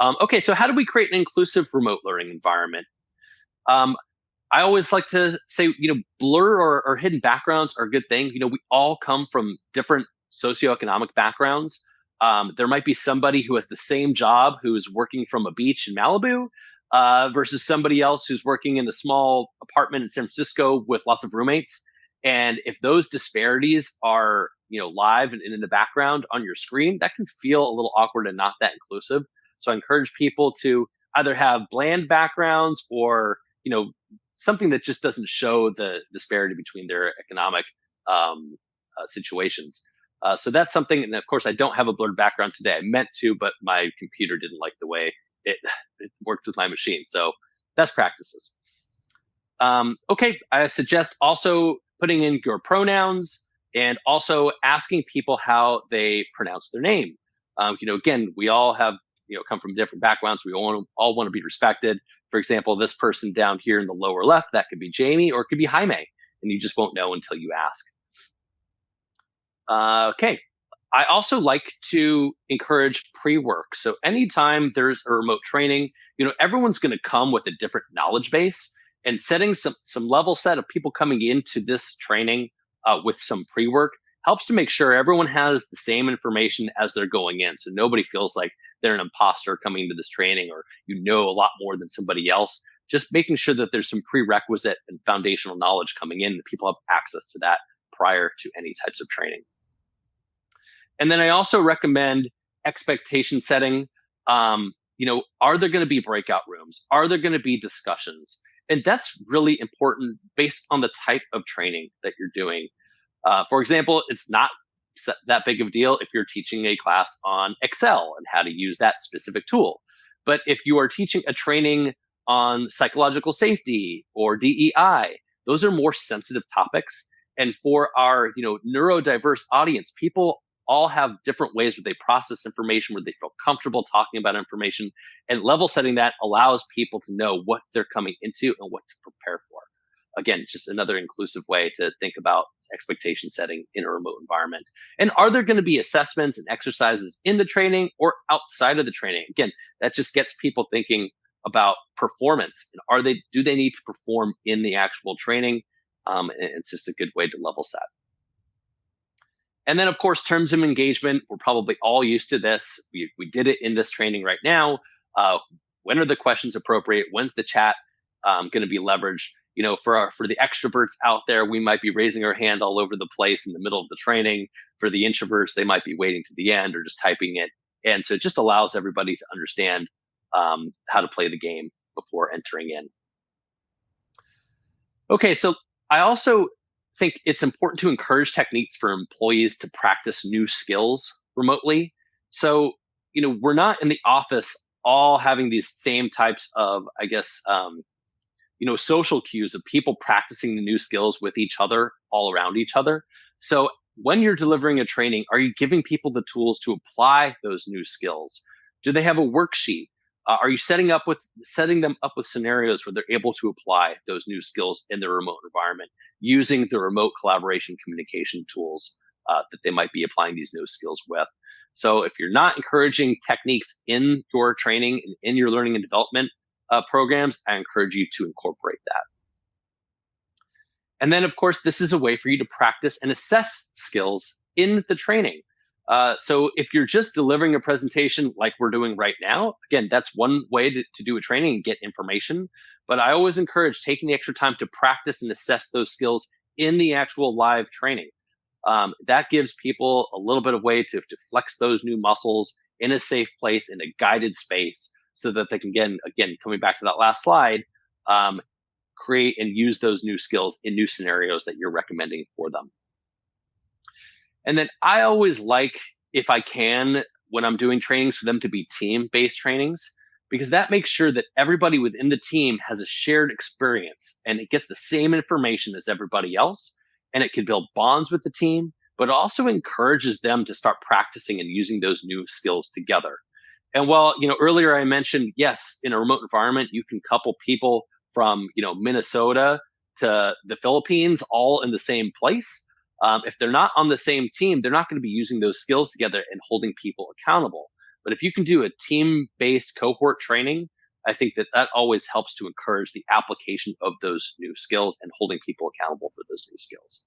Okay, so how do we create an inclusive remote learning environment? Um, I always like to say, blur or hidden backgrounds are a good thing. We all come from different socioeconomic backgrounds. There might be somebody who has the same job who is working from a beach in Malibu versus somebody else who's working in a small apartment in San Francisco with lots of roommates. And if those disparities are, live and in the background on your screen, that can feel a little awkward and not that inclusive. So I encourage people to either have bland backgrounds or, something that just doesn't show the disparity between their economic situations. So that's something, and of course, I don't have a blurred background today. I meant to, but my computer didn't like the way it worked with my machine. So best practices. Okay, I suggest also putting in your pronouns and also asking people how they pronounce their name. Again, we all have come from different backgrounds. We all want to be respected. For example, this person down here in the lower left, that could be Jamie or it could be Jaime, and you just won't know until you ask. Okay. I also like to encourage pre-work. So anytime there's a remote training, everyone's going to come with a different knowledge base, and setting some level set of people coming into this training with some pre-work helps to make sure everyone has the same information as they're going in. So nobody feels like they're an imposter coming into this training or a lot more than somebody else. Just making sure that there's some prerequisite and foundational knowledge coming in, that people have access to that prior to any types of training. And then I also recommend expectation setting. Are there going to be breakout rooms? Are there going to be discussions? And that's really important based on the type of training that you're doing. For example, it's not that big of a deal if you're teaching a class on Excel and how to use that specific tool. But if you are teaching a training on psychological safety or DEI, those are more sensitive topics. And for our, neurodiverse audience, people all have different ways where they process information, where they feel comfortable talking about information, and level setting that allows people to know what they're coming into and what to prepare for. Again, just another inclusive way to think about expectation setting in a remote environment. And are there going to be assessments and exercises in the training or outside of the training? Again, that just gets people thinking about performance. And do they need to perform in the actual training? And it's just a good way to level set. And then, of course, terms of engagement. We're probably all used to this. We did it in this training right now. When are the questions appropriate? When's the chat going to be leveraged? For the extroverts out there, we might be raising our hand all over the place in the middle of the training. For the introverts, they might be waiting to the end or just typing it. And so it just allows everybody to understand how to play the game before entering in. Okay, so I also think it's important to encourage techniques for employees to practice new skills remotely. So, we're not in the office all having these same types of, social cues of people practicing the new skills with each other, all around each other. So when you're delivering a training, are you giving people the tools to apply those new skills? Do they have a worksheet? Are you setting them up with scenarios where they're able to apply those new skills in their remote environment using the remote collaboration communication tools that they might be applying these new skills with? So if you're not encouraging techniques in your training and in your learning and development programs, I encourage you to incorporate that. And then, of course, this is a way for you to practice and assess skills in the training. So if you're just delivering a presentation like we're doing right now, again, that's one way to do a training and get information. But I always encourage taking the extra time to practice and assess those skills in the actual live training. That gives people a little bit of way to flex those new muscles in a safe place, in a guided space, so that they can, again, coming back to that last slide, create and use those new skills in new scenarios that you're recommending for them. And then I always like, if I can, when I'm doing trainings, for them to be team-based trainings, because that makes sure that everybody within the team has a shared experience and it gets the same information as everybody else, and it can build bonds with the team, but also encourages them to start practicing and using those new skills together. And while, earlier I mentioned, yes, in a remote environment, you can couple people from, Minnesota to the Philippines all in the same place. If they're not on the same team, they're not going to be using those skills together and holding people accountable. But if you can do a team-based cohort training, I think that that always helps to encourage the application of those new skills and holding people accountable for those new skills.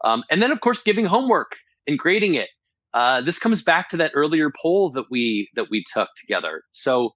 And then, of course, giving homework and grading it. This comes back to that earlier poll that we took together. So,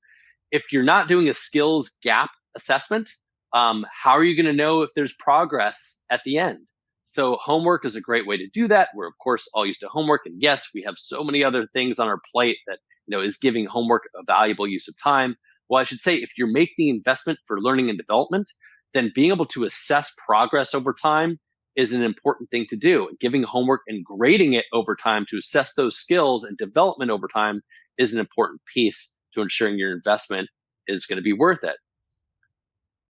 if you're not doing a skills gap assessment, how are you going to know if there's progress at the end? So, homework is a great way to do that. We're of course all used to homework, and yes, we have so many other things on our plate that is giving homework a valuable use of time. Well, I should say, if you're making the investment for learning and development, then being able to assess progress over time is an important thing to do. Giving homework and grading it over time to assess those skills and development over time is an important piece to ensuring your investment is going to be worth it.